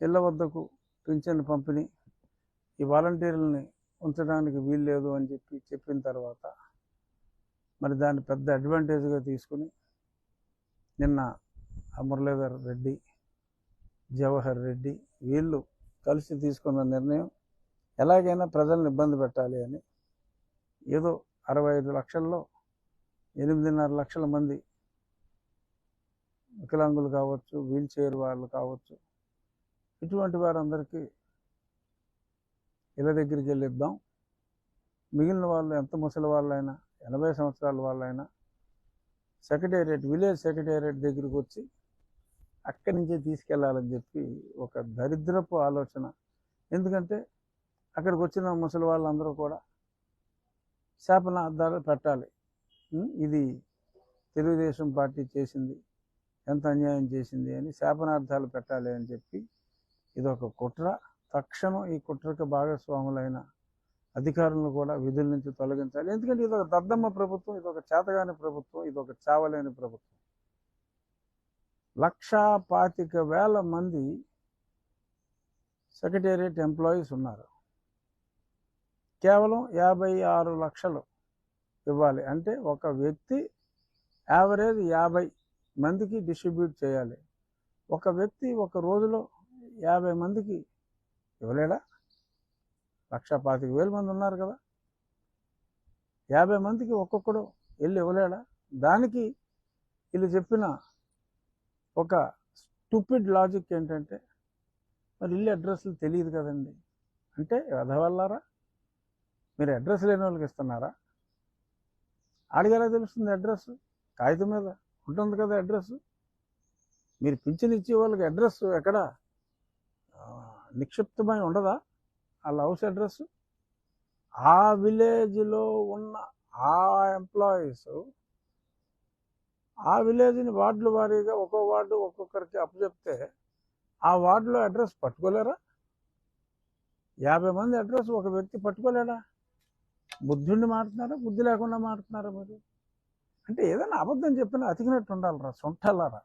ఇళ్ల వద్దకు పింఛన్ పంపిణీ, ఈ వాలంటీర్లని ఉంచడానికి వీల్లేదు అని చెప్పిన తర్వాత మరి దాన్ని పెద్ద అడ్వాంటేజ్గా తీసుకుని నిన్న మురళీధర్ రెడ్డి, జవహర్ రెడ్డి వీళ్ళు కలిసి తీసుకున్న నిర్ణయం ఎలాగైనా ప్రజలను ఇబ్బంది పెట్టాలి అని ఏదో 65 లక్షల్లో 8.5 లక్షల మంది వికలాంగులు కావచ్చు, వీల్ చైర్ వాళ్ళు కావచ్చు, ఇటువంటి వారందరికీ ఇళ్ళ దగ్గరికి వెళ్ళి ఇద్దాం. మిగిలిన వాళ్ళు ఎంత ముసలి వాళ్ళైనా 80 సంవత్సరాల వాళ్ళైనా సెక్రటేరియట్, విలేజ్ సెక్రటేరియట్ దగ్గరికి వచ్చి అక్కడి నుంచే తీసుకెళ్లాలని చెప్పి ఒక దరిద్రపు ఆలోచన. ఎందుకంటే అక్కడికి వచ్చిన ముసలి వాళ్ళందరూ కూడా శాపనార్థాలు పెట్టాలి. ఇది తెలుగుదేశం పార్టీ చేసింది, ఎంత అన్యాయం చేసింది అని శాపనార్థాలు పెట్టాలి అని చెప్పి ఇదొక కుట్ర. తక్షణం ఈ కుట్రకు భాగస్వాములైన అధికారులను కూడా విధుల నుంచి తొలగించాలి. ఎందుకంటే ఇదొక దద్దమ్మ ప్రభుత్వం, ఇదొక చేతగాని ప్రభుత్వం, ఇదొక చావలేని ప్రభుత్వం. 1,25,000 మంది సెక్రటేరియట్ ఎంప్లాయీస్ ఉన్నారు. కేవలం 56 లక్షలు ఇవ్వాలి. అంటే ఒక వ్యక్తి యావరేజ్ 50 మందికి డిస్ట్రిబ్యూట్ చేయాలి. ఒక వ్యక్తి ఒక రోజులో 50 మందికి ఇవ్వలేడా? 1,25,000 మంది ఉన్నారు కదా, 50 మందికి ఒక్కొక్కడు వెళ్ళి ఇవ్వలేడా? దానికి వీళ్ళు చెప్పిన ఒక స్టూపిడ్ లాజిక్ ఏంటంటే, మరి ఇల్లు అడ్రస్లు తెలియదు కదండి అంటే, ఎదవల్లారా మీరు అడ్రస్ లేని వాళ్ళకి ఇస్తున్నారా? ఆడిగేలా తెలుస్తుంది అడ్రస్? కాగితం మీద ఉంటుంది కదా అడ్రస్. మీరు పింఛన్ ఇచ్చే వాళ్ళకి అడ్రస్ ఎక్కడ నిక్షిప్తమై ఉండదా? వాళ్ళ హౌస్ అడ్రస్. ఆ విలేజ్లో ఉన్న ఆ ఎంప్లాయీస్ ఆ విలేజ్ని వార్డుల వారీగా ఒక్కో వార్డు ఒక్కొక్కరికి అప్పచెప్తే ఆ వార్డులో అడ్రస్ పట్టుకోలేరా? 50 మంది అడ్రస్ ఒక వ్యక్తి పట్టుకోలేడా? బుద్ధుండి మాట్లాడుతున్నారా, బుద్ధి లేకుండా మాట్లాడుతున్నారా మీరు? అంటే ఏదైనా అబద్ధం చెప్పినా అతికినట్టు ఉండాలరా సొంటలారా.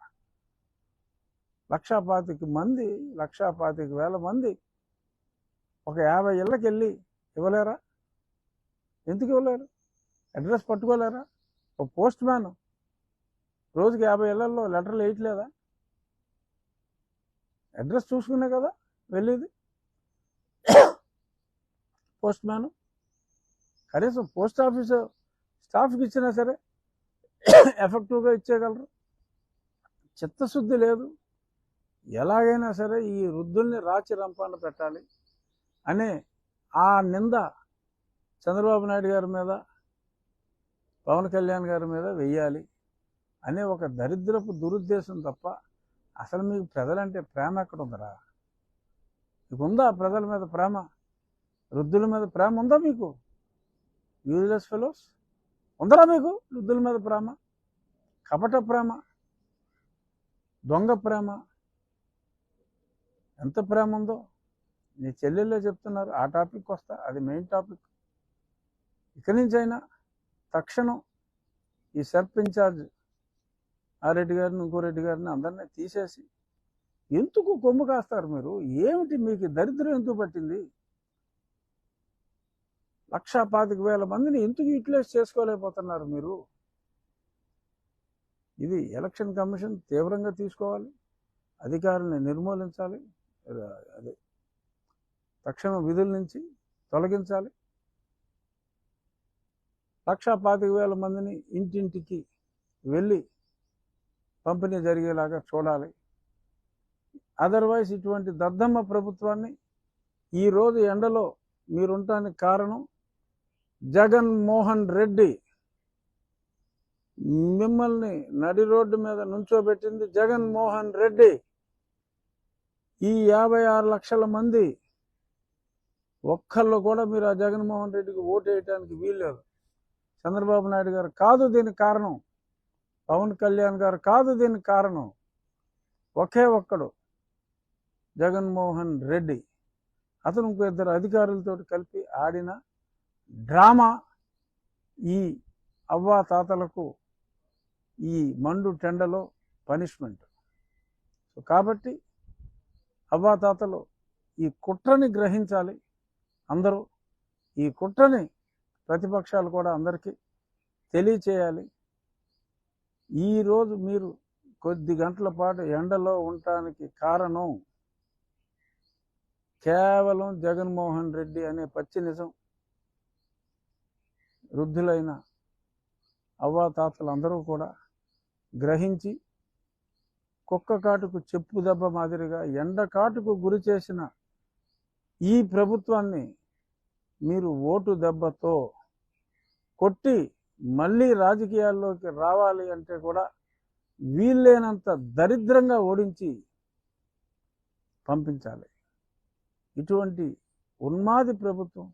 1,25,000 మంది ఒక 50 ఇళ్ళకి వెళ్ళి ఇవ్వలేరా? ఎందుకు ఇవ్వలేరు? అడ్రస్ పట్టుకోలేరా? ఒక పోస్ట్ మ్యాన్ రోజుకి 50 ఇళ్లలో లెటర్లు వేయట్లేదా? అడ్రస్ చూసుకునే కదా వెళ్ళేది పోస్ట్ మ్యాన్. కనీసం పోస్ట్ ఆఫీసు స్టాఫ్కి ఇచ్చినా సరే ఎఫెక్టివ్గా ఇచ్చేయగలరు. చిత్తశుద్ధి లేదు. ఎలాగైనా సరే ఈ వృద్ధుల్ని రాచి రంపాన పెట్టాలి అనే ఆ నింద చంద్రబాబు నాయుడు గారి మీద, పవన్ కళ్యాణ్ గారి మీద వెయ్యాలి అనే ఒక దరిద్రపు దురుద్దేశం తప్ప అసలు మీకు ప్రజలంటే ప్రేమ ఎక్కడ ఉందరా? మీకు ఉందా ప్రజల మీద ప్రేమ? వృద్ధుల మీద ప్రేమ ఉందా మీకు? యూజ్లెస్ ఫెలోస్, ఉందరా మీకు వృద్ధుల మీద ప్రేమ? కపట ప్రేమ, దొంగ ప్రేమ, ఎంత ప్రేమ ఉందో నీ చెల్లెళ్ళే చెప్తున్నారు. ఆ టాపిక్ వస్తా, అది మెయిన్ టాపిక్. ఇక్కడి నుంచి అయినా తక్షణం ఈ సర్ప్ ఇన్ఛార్జ్ ఆ రెడ్డి గారిని, ఇంకో రెడ్డి గారిని అందరినీ తీసేసి, ఎందుకు కొమ్ము కాస్తారు మీరు? ఏమిటి మీకు దరిద్రం ఎందుకు పట్టింది? 1,25,000 మందిని ఎందుకు యూటిలైజ్ చేసుకోలేకపోతున్నారు మీరు? ఇది ఎలక్షన్ కమిషన్ తీవ్రంగా తీసుకోవాలి, అధికారులను నిర్మూలించాలి, అదే తక్షణం విధుల నుంచి తొలగించాలి. 1,25,000 మందిని ఇంటింటికి వెళ్ళి పంపిణీ జరిగేలాగా చూడాలి. అదర్వైజ్ ఇటువంటి దద్దమ్మ ప్రభుత్వాన్ని ఈరోజు ఎండలో మీరుంటానికి కారణం జగన్మోహన్ రెడ్డి. మిమ్మల్ని నడి రోడ్డు మీద నుంచోబెట్టింది జగన్మోహన్ రెడ్డి. ఈ 56 లక్షల మంది ఒక్కళ్ళు కూడా మీరు ఆ జగన్మోహన్ రెడ్డికి ఓటు వేయడానికి వీల్లేదు. చంద్రబాబు నాయుడు గారు కాదు దీనికి కారణం, పవన్ కళ్యాణ్ గారు కాదు దీనికి కారణం. ఒకే ఒక్కడు జగన్మోహన్ రెడ్డి. అతను ఇంకో 2 అధికారులతో కలిపి ఆడిన డ్రామా ఈ అవ్వా తాతలకు ఈ మండు టెండలో పనిష్మెంట్. సో కాబట్టి అవ్వాతాతలు ఈ కుట్రని గ్రహించాలి. అందరూ ఈ కుట్రని ప్రతిపక్షాలు కూడా అందరికీ తెలియచేయాలి. ఈరోజు మీరు కొద్ది గంటల పాటు ఎండలో ఉండటానికి కారణం కేవలం జగన్మోహన్ రెడ్డి అనే పచ్చి నిజం వృద్ధులైన అవ్వాతాతలందరూ కూడా గ్రహించి కుక్క కాటుకు చెప్పు దెబ్బ మాదిరిగా ఎండ కాటుకు గురి చేసిన ఈ ప్రభుత్వాన్ని మీరు ఓటు దెబ్బతో కొట్టి మళ్ళీ రాజకీయాల్లోకి రావాలి అంటే కూడా వీల్లేనంత దరిద్రంగా ఓడించి పంపించాలి. ఇటువంటి ఉన్మాది ప్రభుత్వం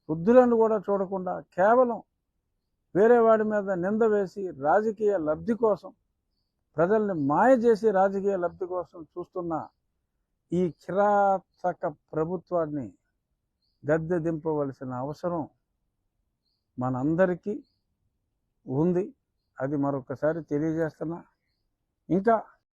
వృద్ధులను కూడా చూడకుండా కేవలం వేరే వాడి మీద నింద వేసి రాజకీయ లబ్ధి కోసం, ప్రజల్ని మాయ చేసి రాజకీయ లబ్ధి కోసం చూస్తున్న ఈ కిరాతక ప్రభుత్వాన్ని గద్దె దింపవలసిన అవసరం మనందరికీ ఉంది. అది మరొకసారి తెలియజేస్తున్నా. ఇంకా